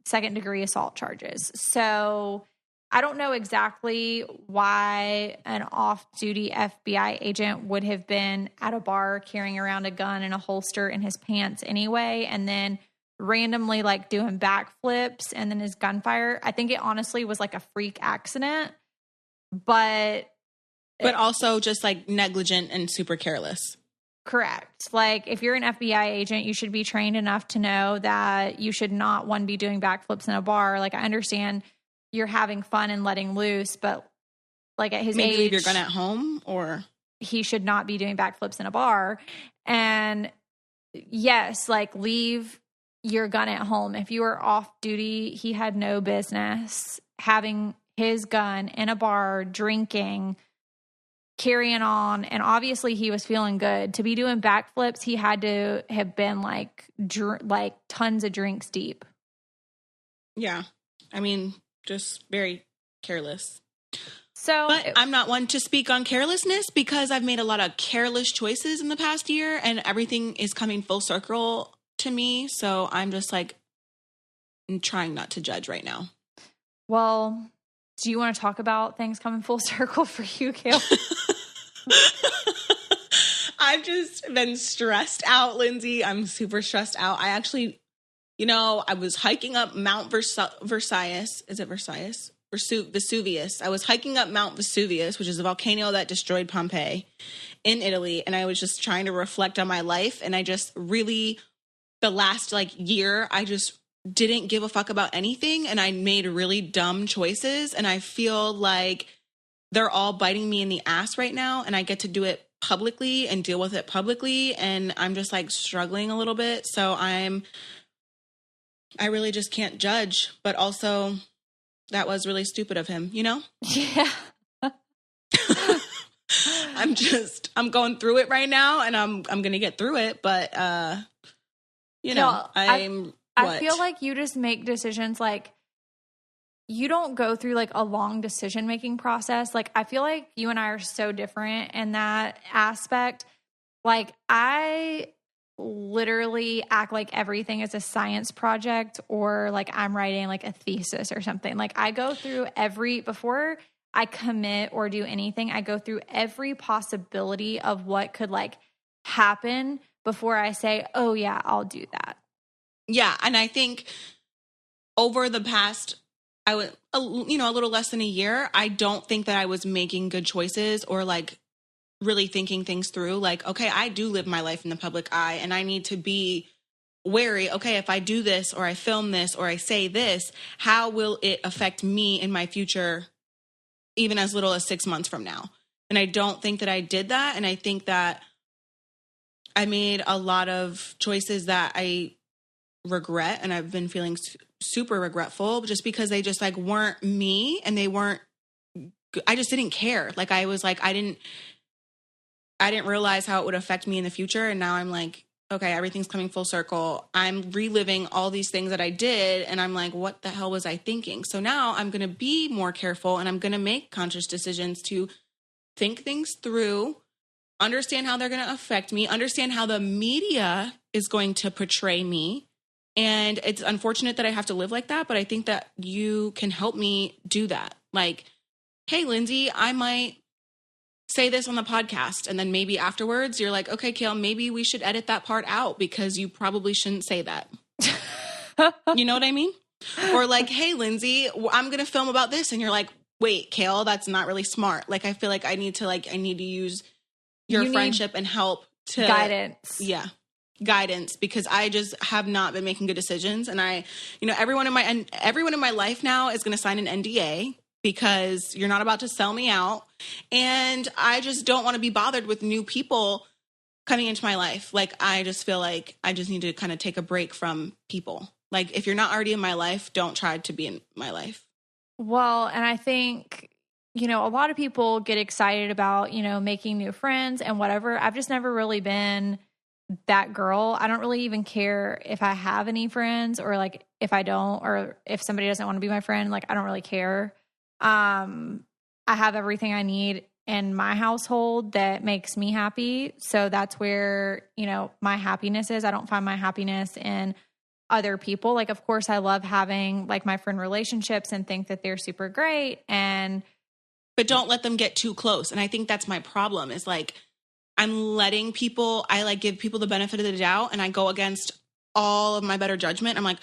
second-degree assault charges. So I don't know exactly why an off-duty FBI agent would have been at a bar carrying around a gun in a holster in his pants anyway, and then randomly like doing backflips and then his gunfire. I think it honestly was like a freak accident, but also just like negligent and super careless. Correct. Like if you're an FBI agent, you should be trained enough to know that you should not, one, be doing backflips in a bar. Like I understand you're having fun and letting loose, but like at his age, leave your gun at home, or he should not be doing backflips in a bar. And yes, like leave your gun at home. If you were off duty, he had no business having his gun in a bar, drinking, carrying on. And obviously he was feeling good. To be doing backflips, he had to have been like tons of drinks deep. Yeah. I mean, just very careless. But I'm not one to speak on carelessness because I've made a lot of careless choices in the past year, and everything is coming full circle to me. So I'm just like, I'm trying not to judge right now. Well, do you want to talk about things coming full circle for you, Kail? I've just been stressed out, Lindsie. I'm super stressed out. I actually, I was hiking up Mount Vesuvius. Is it Vesuvius? Vesuvius. I was hiking up Mount Vesuvius, which is a volcano that destroyed Pompeii in Italy. And I was just trying to reflect on my life. And I just really, the last year, I just didn't give a fuck about anything. And I made really dumb choices. And I feel like they're all biting me in the ass right now. And I get to do it publicly and deal with it publicly. And I'm just struggling a little bit. So I really just can't judge. But also, that was really stupid of him, Yeah. I'm going through it right now, and I'm going to get through it. But, I feel like you just make decisions you don't go through a long decision-making process. I feel like you and I are so different in that aspect. I literally act like everything is a science project, or I'm writing a thesis or something. I go through before I commit or do anything, I go through every possibility of what could happen before I say, oh yeah, I'll do that. Yeah. And I think over the past, a little less than a year, I don't think that I was making good choices or like really thinking things through. Like, okay, I do live my life in the public eye and I need to be wary. Okay, if I do this or I film this or I say this, how will it affect me in my future, even as little as 6 months from now? And I don't think that I did that. And I think that I made a lot of choices that I regret. And I've been feeling super regretful just because they just like weren't me and they weren't, I just didn't care. Like I was like, I didn't realize how it would affect me in the future. And now I'm like, okay, everything's coming full circle. I'm reliving all these things that I did. And I'm like, what the hell was I thinking? So now I'm going to be more careful and I'm going to make conscious decisions to think things through, understand how they're going to affect me, understand how the media is going to portray me. And it's unfortunate that I have to live like that, but I think that you can help me do that. Like, hey, Lindsie, I might say this on the podcast. And then maybe afterwards you're like, okay, Kail, maybe we should edit that part out because you probably shouldn't say that. You know what I mean? Or like, hey, Lindsie, I'm going to film about this. And you're like, wait, Kail, that's not really smart. Like, I feel like I need to use your friendship and help to guidance. Yeah. Guidance, because I just have not been making good decisions. And everyone in my life now is going to sign an NDA because you're not about to sell me out. And I just don't want to be bothered with new people coming into my life. Like, I just feel like I just need to kind of take a break from people. Like, if you're not already in my life, don't try to be in my life. Well, and I think, a lot of people get excited about, making new friends and whatever. I've just never really been that girl. I don't really even care if I have any friends or like if I don't, or if somebody doesn't want to be my friend, like I don't really care. I have everything I need in my household that makes me happy. So that's where, my happiness is. I don't find my happiness in other people. Like, of course, I love having like my friend relationships and think that they're super great. But don't let them get too close. And I think that's my problem is like, I give people the benefit of the doubt and I go against all of my better judgment. I'm like,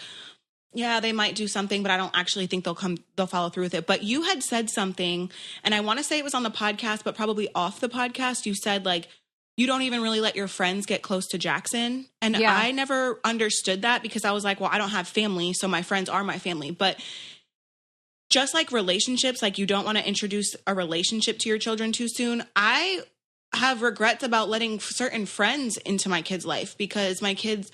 yeah, they might do something, but I don't actually think they'll follow through with it. But you had said something, and I want to say it was on the podcast, but probably off the podcast. You said like, you don't even really let your friends get close to Jackson. And yeah. I never understood that because I was like, well, I don't have family, so my friends are my family. But just like relationships, like you don't want to introduce a relationship to your children too soon. I have regrets about letting certain friends into my kids' life because my kids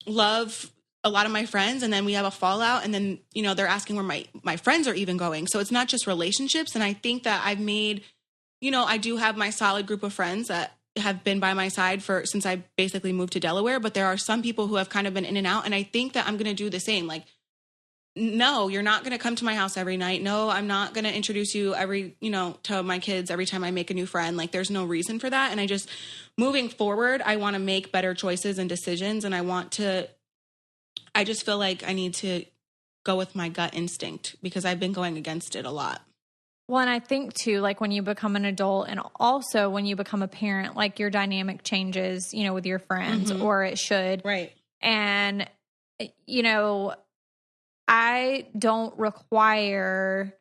love a lot of my friends, and then we have a fallout, and then, they're asking where my friends are even going. So it's not just relationships. And I think that I've made, I do have my solid group of friends that have been by my side since I basically moved to Delaware, but there are some people who have kind of been in and out. And I think that I'm going to do the same. Like, no, you're not going to come to my house every night. No, I'm not going to introduce you to my kids every time I make a new friend. Like, there's no reason for that. And moving forward, I want to make better choices and decisions. And I just feel like I need to go with my gut instinct because I've been going against it a lot. Well, and I think too, like when you become an adult and also when you become a parent, like your dynamic changes, with your friends, mm-hmm. or it should. Right. And, I don't require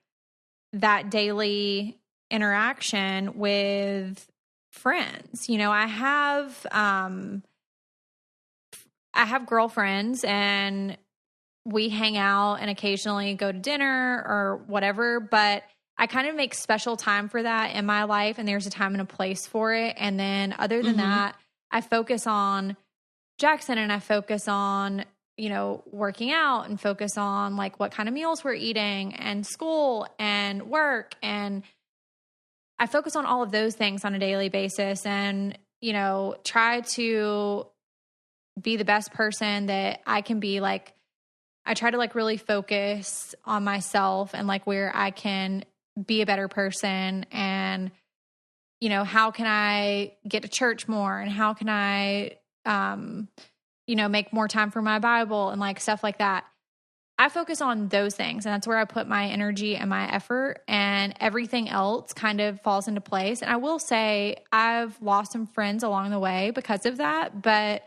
that daily interaction with friends. I have girlfriends and we hang out and occasionally go to dinner or whatever, but I kind of make special time for that in my life, and there's a time and a place for it. And then other than mm-hmm. that, I focus on Jackson and I focus on, working out and focus on like what kind of meals we're eating and school and work. And I focus on all of those things on a daily basis and, try to be the best person that I can be. Like, I try to like really focus on myself and like where I can be a better person and, how can I get to church more and how can I, make more time for my Bible and like stuff like that. I focus on those things, and that's where I put my energy and my effort, and everything else kind of falls into place. And I will say I've lost some friends along the way because of that, but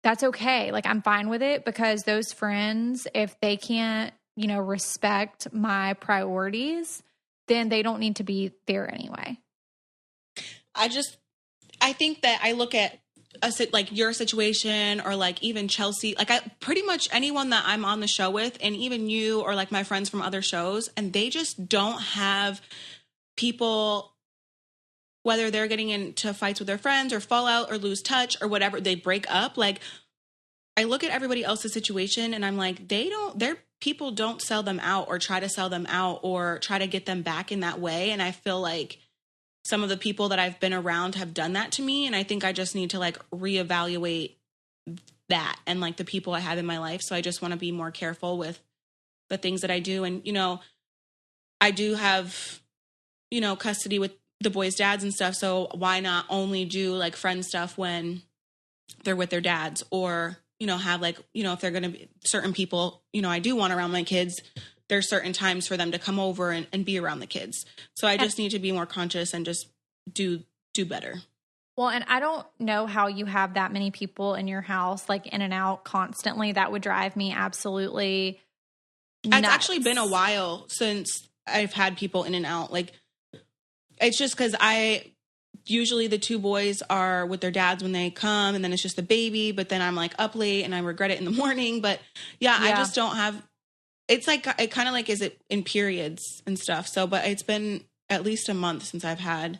that's okay. Like, I'm fine with it, because those friends, if they can't, respect my priorities, then they don't need to be there anyway. I think that I look at like your situation, or like even Chelsea, like I pretty much anyone that I'm on the show with, and even you, or like my friends from other shows, and they just don't have people, whether they're getting into fights with their friends or fall out or lose touch or whatever, they break up. Like, I look at everybody else's situation and I'm like, their people don't sell them out or try to sell them out or try to get them back in that way. And I feel like some of the people that I've been around have done that to me. And I think I just need to like reevaluate that and like the people I have in my life. So I just want to be more careful with the things that I do. And, I do have, custody with the boys' dads and stuff. So why not only do like friend stuff when they're with their dads, or, have like, if they're going to be certain people, I do want around my kids, there's certain times for them to come over and be around the kids. So I just need to be more conscious and just do better. Well, and I don't know how you have that many people in your house, like in and out constantly. That would drive me absolutely nuts. It's actually been a while since I've had people in and out. Like, it's just because usually the two boys are with their dads when they come, and then it's just the baby, but then I'm like up late and I regret it in the morning. But yeah. I just don't have, it's like, it kind of like, is it in periods and stuff. So, but it's been at least a month since I've had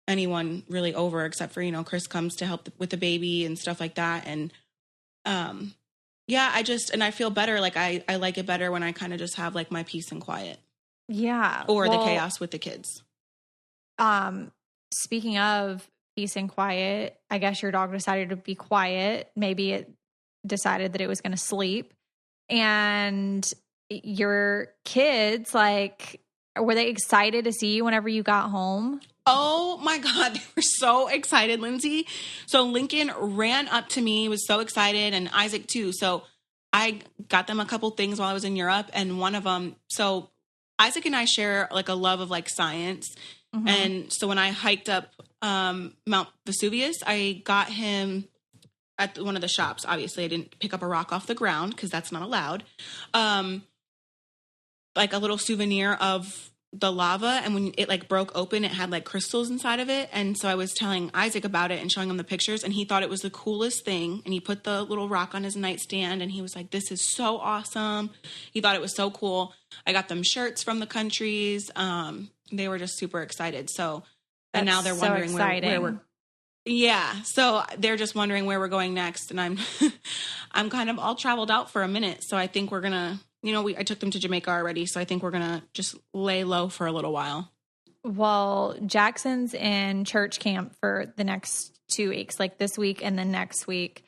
anyone really over, except for, Chris comes to help with the baby and stuff like that. And, and I feel better. Like I like it better when I kind of just have like my peace and quiet. Yeah. Or the chaos with the kids. Speaking of peace and quiet, I guess your dog decided to be quiet. Maybe it decided that it was going to sleep. And your kids, like, were they excited to see you whenever you got home? Oh my God, they were so excited, Lindsie. So Lincoln ran up to me, was so excited, and Isaac too. So I got them a couple things while I was in Europe, and one of them, so Isaac and I share like a love of like science. Mm-hmm. And so when I hiked up Mount Vesuvius, I got him at one of the shops. Obviously, I didn't pick up a rock off the ground because that's not allowed. Like a little souvenir of the lava. And when it like broke open, it had like crystals inside of it. And so I was telling Isaac about it and showing him the pictures, and he thought it was the coolest thing. And he put the little rock on his nightstand, and he was like, this is so awesome. He thought it was so cool. I got them shirts from the countries. They were just super excited. So, and now they're wondering where we're, so they're just wondering where we're going next. And I'm kind of all traveled out for a minute. So I think we're going to, I took them to Jamaica already. So I think we're going to just lay low for a little while. Well, Jackson's in church camp for the next 2 weeks, like this week and then next week.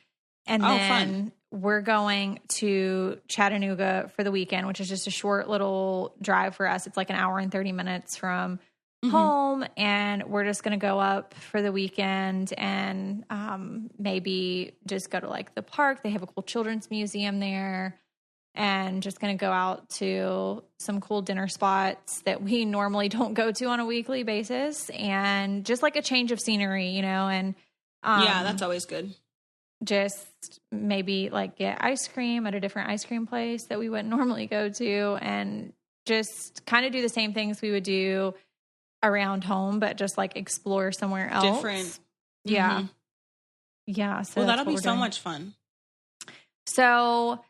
And then we're going to Chattanooga for the weekend, which is just a short little drive for us. It's like an hour and 30 minutes from home. And we're just going to go up for the weekend and maybe just go to like the park. They have a cool children's museum there. And just going to go out to some cool dinner spots that we normally don't go to on a weekly basis. And just like a change of scenery, and that's always good. Just maybe like get ice cream at a different ice cream place that we wouldn't normally go to, and just kind of do the same things we would do around home, but just like explore somewhere else. Different. Yeah. Mm-hmm. Yeah. So well, that'll be so much fun. So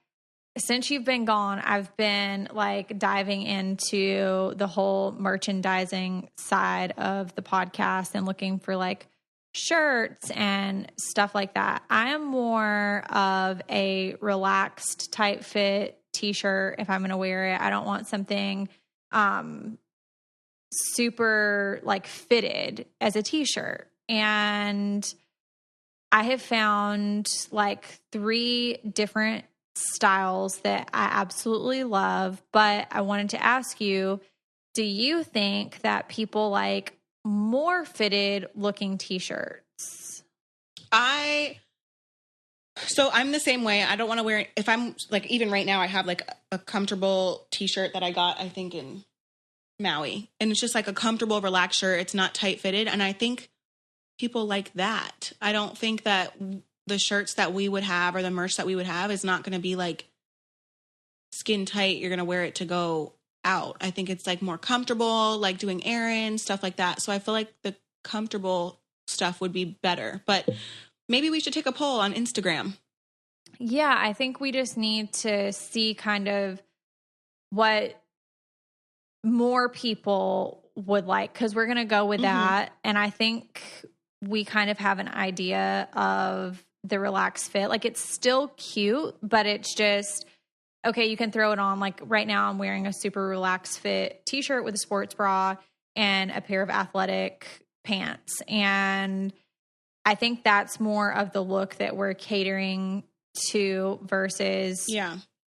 since you've been gone, I've been like diving into the whole merchandising side of the podcast and looking for like shirts and stuff like that. I am more of a relaxed type fit t-shirt if I'm going to wear it. I don't want something super like fitted as a t-shirt. And I have found like 3 different styles that I absolutely love, but I wanted to ask you, do you think that people like more fitted looking t-shirts? I So I'm the same way. I don't want to wear, if I'm like, even right now, I have like a comfortable t-shirt that I got, I think in Maui, and it's just like a comfortable, relaxed shirt. It's not tight fitted. And I think people like that. I don't think that the shirts that we would have or the merch that we would have is not going to be like skin tight. You're going to wear it to go out. I think it's like more comfortable, like doing errands, stuff like that. So I feel like the comfortable stuff would be better, but maybe we should take a poll on Instagram. Yeah, I think we just need to see kind of what more people would like, because we're going to go with that. And I think we kind of have an idea of the relaxed fit. Like, it's still cute, but it's just, okay, you can throw it on. Like right now I'm wearing a super relaxed fit t-shirt with a sports bra and a pair of athletic pants. And I think that's more of the look that we're catering to versus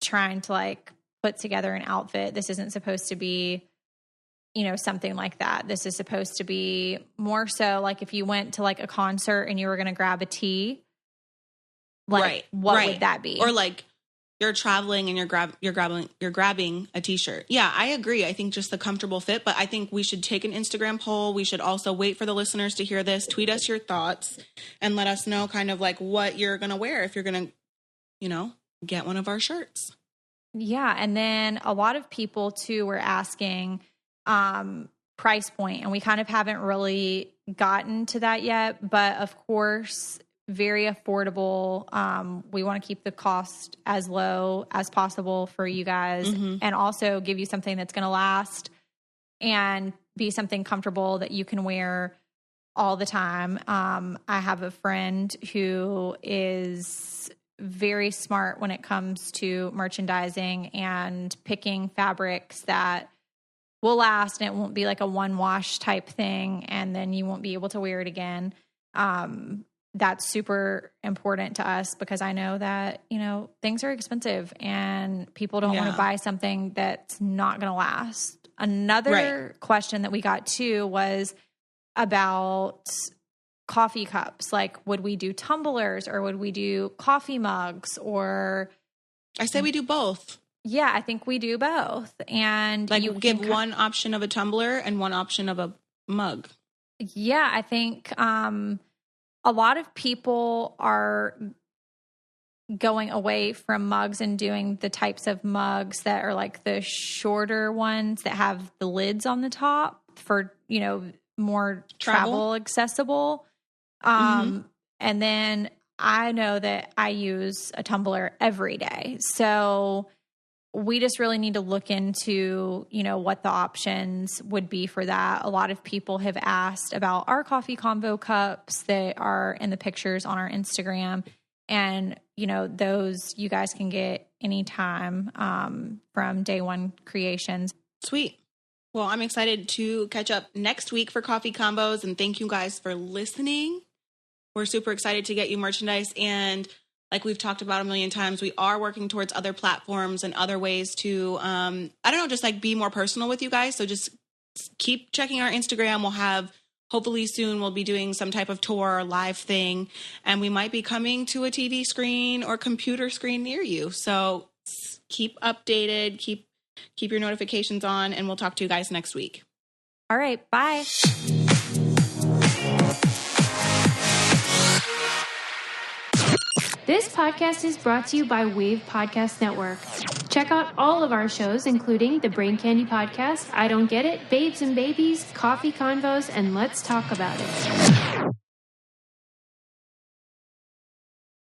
trying to like put together an outfit. This isn't supposed to be, something like that. This is supposed to be more so like if you went to like a concert and you were going to grab a tee, like what would that be? Or like you're traveling and you're grabbing a t-shirt. Yeah, I agree. I think just the comfortable fit, but I think we should take an Instagram poll. We should also wait for the listeners to hear this. Tweet us your thoughts and let us know kind of like what you're going to wear if you're going to, get one of our shirts. Yeah. And then a lot of people too were asking price point, and we kind of haven't really gotten to that yet, but of course, very affordable. We want to keep the cost as low as possible for you guys, and also give you something that's going to last and be something comfortable that you can wear all the time. I have a friend who is very smart when it comes to merchandising and picking fabrics that will last, and it won't be like a one wash type thing, and then you won't be able to wear it again. That's super important to us because I know that, things are expensive and people don't want to buy something that's not going to last. Another question that we got too was about coffee cups. Like, would we do tumblers or would we do coffee mugs? Or I say we do both. Yeah, I think we do both. And like, you give one option of a tumbler and one option of a mug. Yeah, I think a lot of people are going away from mugs and doing the types of mugs that are like the shorter ones that have the lids on the top for, more travel accessible. And then I know that I use a tumbler every day. So we just really need to look into, what the options would be for that. A lot of people have asked about our coffee combo cups that are in the pictures on our Instagram. And, those you guys can get anytime from Day One Creations. Sweet. Well, I'm excited to catch up next week for Coffee Combos. And thank you guys for listening. We're super excited to get you merchandise. And like we've talked about a million times, we are working towards other platforms and other ways to, just like be more personal with you guys. So just keep checking our Instagram. We'll have, hopefully soon, we'll be doing some type of tour or live thing. And we might be coming to a TV screen or computer screen near you. So keep updated, keep your notifications on, and we'll talk to you guys next week. All right. Bye. This podcast is brought to you by Wave Podcast Network. Check out all of our shows, including the Brain Candy Podcast, I Don't Get It, Babes and Babies, Coffee Convos, and Let's Talk About It.